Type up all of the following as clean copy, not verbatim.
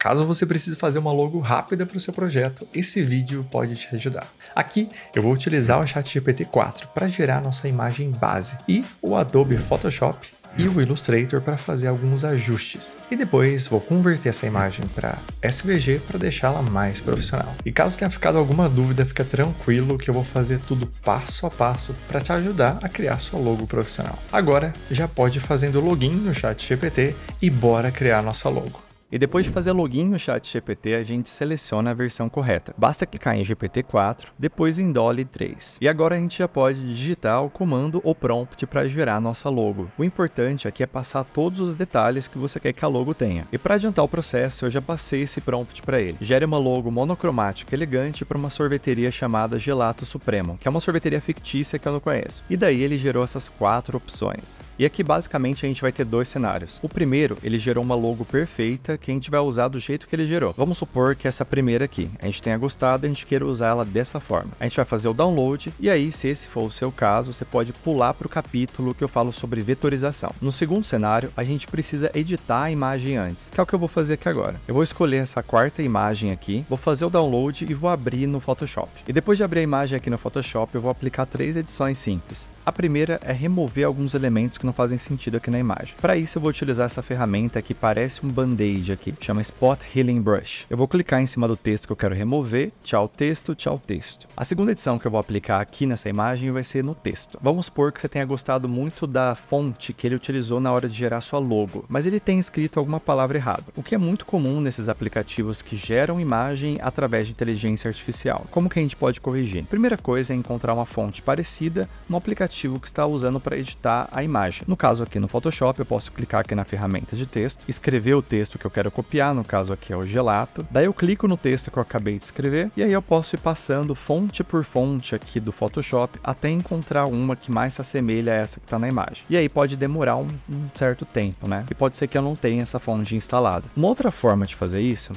Caso você precise fazer uma logo rápida para o seu projeto, esse vídeo pode te ajudar. Aqui eu vou utilizar o ChatGPT 4 para gerar nossa imagem base e o Adobe Photoshop e o Illustrator para fazer alguns ajustes. E depois vou converter essa imagem para SVG para deixá-la mais profissional. E caso tenha ficado alguma dúvida, fica tranquilo que eu vou fazer tudo passo a passo para te ajudar a criar sua logo profissional. Agora já pode ir fazendo login no ChatGPT e bora criar nossa logo. E depois de fazer login no ChatGPT, a gente seleciona a versão correta. Basta clicar em GPT-4, depois em DALL-E 3. E agora a gente já pode digitar o comando ou prompt para gerar nossa logo. O importante aqui é passar todos os detalhes que você quer que a logo tenha. E para adiantar o processo, eu já passei esse prompt para ele. Gere uma logo monocromática elegante para uma sorveteria chamada Gelato Supremo, que é uma sorveteria fictícia que eu não conheço. E daí ele gerou essas 4 opções. E aqui basicamente a gente vai ter 2 cenários. O primeiro, ele gerou uma logo perfeita que a gente vai usar do jeito que ele gerou. Vamos supor que essa primeira aqui, a gente tenha gostado e a gente queira usar ela dessa forma. A gente vai fazer o download e aí, se esse for o seu caso, você pode pular para o capítulo que eu falo sobre vetorização. No segundo cenário, a gente precisa editar a imagem antes, que é o que eu vou fazer aqui agora. Eu vou escolher essa 4ª imagem aqui, vou fazer o download e vou abrir no Photoshop. E depois de abrir a imagem aqui no Photoshop, eu vou aplicar 3 edições simples. A primeira é remover alguns elementos que não fazem sentido aqui na imagem. Para isso, eu vou utilizar essa ferramenta que parece um band-aid aqui, chama Spot Healing Brush. Eu vou clicar em cima do texto que eu quero remover, tchau texto, tchau texto. A segunda edição que eu vou aplicar aqui nessa imagem vai ser no texto. Vamos supor que você tenha gostado muito da fonte que ele utilizou na hora de gerar sua logo, mas ele tem escrito alguma palavra errada, o que é muito comum nesses aplicativos que geram imagem através de inteligência artificial. Como que a gente pode corrigir? Primeira coisa é encontrar uma fonte parecida no aplicativo que está usando para editar a imagem. No caso aqui no Photoshop, eu posso clicar aqui na ferramenta de texto, escrever o texto que eu quero copiar, no caso aqui é o gelato. Daí eu clico no texto que eu acabei de escrever e aí eu posso ir passando fonte por fonte aqui do Photoshop até encontrar uma que mais se assemelha a essa que está na imagem. E aí pode demorar um certo tempo, né? E pode ser que eu não tenha essa fonte instalada. Uma outra forma de fazer isso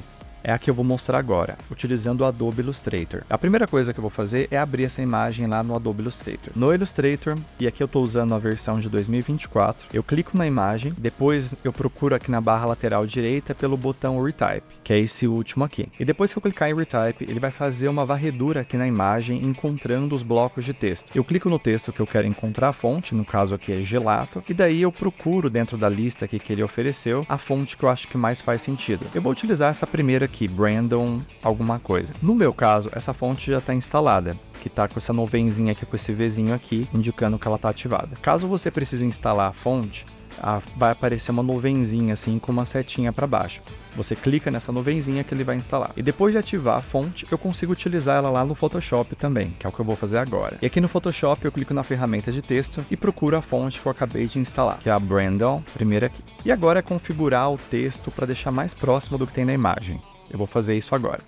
é a que eu vou mostrar agora, utilizando o Adobe Illustrator. A primeira coisa que eu vou fazer é abrir essa imagem lá no Adobe Illustrator. No Illustrator, e aqui eu estou usando a versão de 2024, eu clico na imagem, depois eu procuro aqui na barra lateral direita pelo botão Retype, que é esse último aqui. E depois que eu clicar em Retype, ele vai fazer uma varredura aqui na imagem, encontrando os blocos de texto. Eu clico no texto que eu quero encontrar a fonte, no caso aqui é gelato, e daí eu procuro dentro da lista aqui que ele ofereceu, a fonte que eu acho que mais faz sentido. Eu vou utilizar essa primeira aqui, Brandon alguma coisa. No meu caso, essa fonte já está instalada, que está com essa nuvenzinha aqui, com esse Vzinho aqui, indicando que ela está ativada. Caso você precise instalar a fonte, vai aparecer uma nuvenzinha assim com uma setinha para baixo. Você clica nessa nuvenzinha que ele vai instalar. E depois de ativar a fonte, eu consigo utilizar ela lá no Photoshop também, que é o que eu vou fazer agora. E aqui no Photoshop eu clico na ferramenta de texto e procuro a fonte que eu acabei de instalar, que é a Brandon, primeira aqui. E agora é configurar o texto para deixar mais próximo do que tem na imagem. Eu vou fazer isso agora.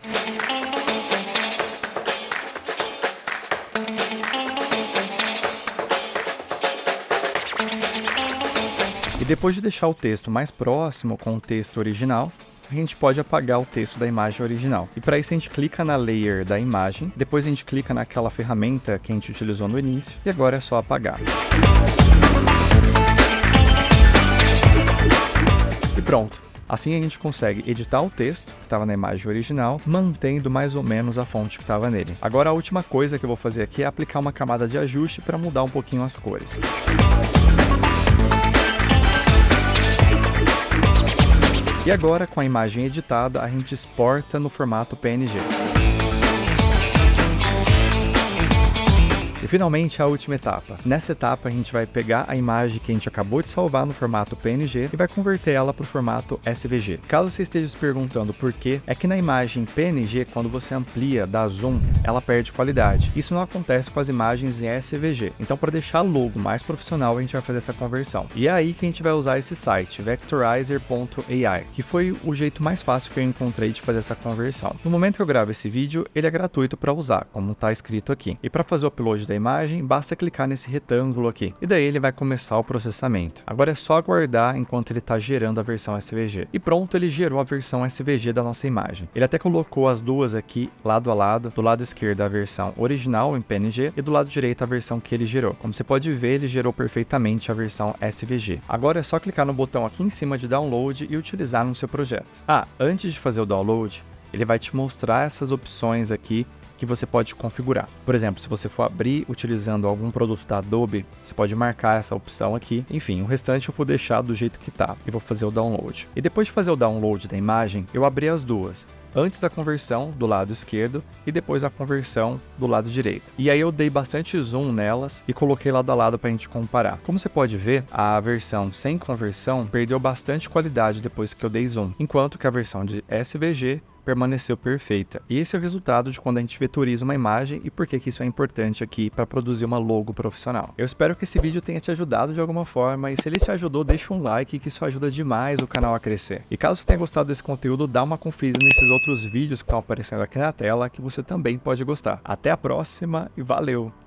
E depois de deixar o texto mais próximo com o texto original, a gente pode apagar o texto da imagem original. E para isso a gente clica na layer da imagem, depois a gente clica naquela ferramenta que a gente utilizou no início, e agora é só apagar. E pronto. Assim a gente consegue editar o texto que estava na imagem original, mantendo mais ou menos a fonte que estava nele. Agora a última coisa que eu vou fazer aqui é aplicar uma camada de ajuste para mudar um pouquinho as cores. E agora, com a imagem editada, a gente exporta no formato PNG. E finalmente a última etapa. Nessa etapa a gente vai pegar a imagem que a gente acabou de salvar no formato PNG e vai converter ela para o formato SVG. Caso você esteja se perguntando por quê, é que na imagem PNG, quando você amplia, dá zoom, ela perde qualidade. Isso não acontece com as imagens em SVG. Então, para deixar o logo mais profissional, a gente vai fazer essa conversão. E é aí que a gente vai usar esse site, vectorizer.ai, que foi o jeito mais fácil que eu encontrei de fazer essa conversão. No momento que eu gravo esse vídeo, ele é gratuito para usar, como está escrito aqui. E para fazer o upload da da imagem, basta clicar nesse retângulo aqui. E daí ele vai começar o processamento. Agora é só aguardar enquanto ele está gerando a versão SVG. E pronto, ele gerou a versão SVG da nossa imagem. Ele até colocou as duas aqui lado a lado. Do lado esquerdo a versão original em PNG e do lado direito a versão que ele gerou. Como você pode ver, ele gerou perfeitamente a versão SVG. Agora é só clicar no botão aqui em cima de download e utilizar no seu projeto. Antes de fazer o download, ele vai te mostrar essas opções aqui que você pode configurar. Por exemplo, se você for abrir utilizando algum produto da Adobe, você pode marcar essa opção aqui. Enfim, o restante eu vou deixar do jeito que tá e vou fazer o download. E depois de fazer o download da imagem, eu abri as duas. Antes da conversão do lado esquerdo e depois da conversão do lado direito. E aí eu dei bastante zoom nelas e coloquei lado a lado para a gente comparar. Como você pode ver, a versão sem conversão perdeu bastante qualidade depois que eu dei zoom, enquanto que a versão de SVG permaneceu perfeita. E esse é o resultado de quando a gente vetoriza uma imagem e por que isso é importante aqui para produzir uma logo profissional. Eu espero que esse vídeo tenha te ajudado de alguma forma e se ele te ajudou, deixa um like que isso ajuda demais o canal a crescer. E caso você tenha gostado desse conteúdo, dá uma conferida nesses outros vídeos que estão aparecendo aqui na tela que você também pode gostar. Até a próxima e valeu!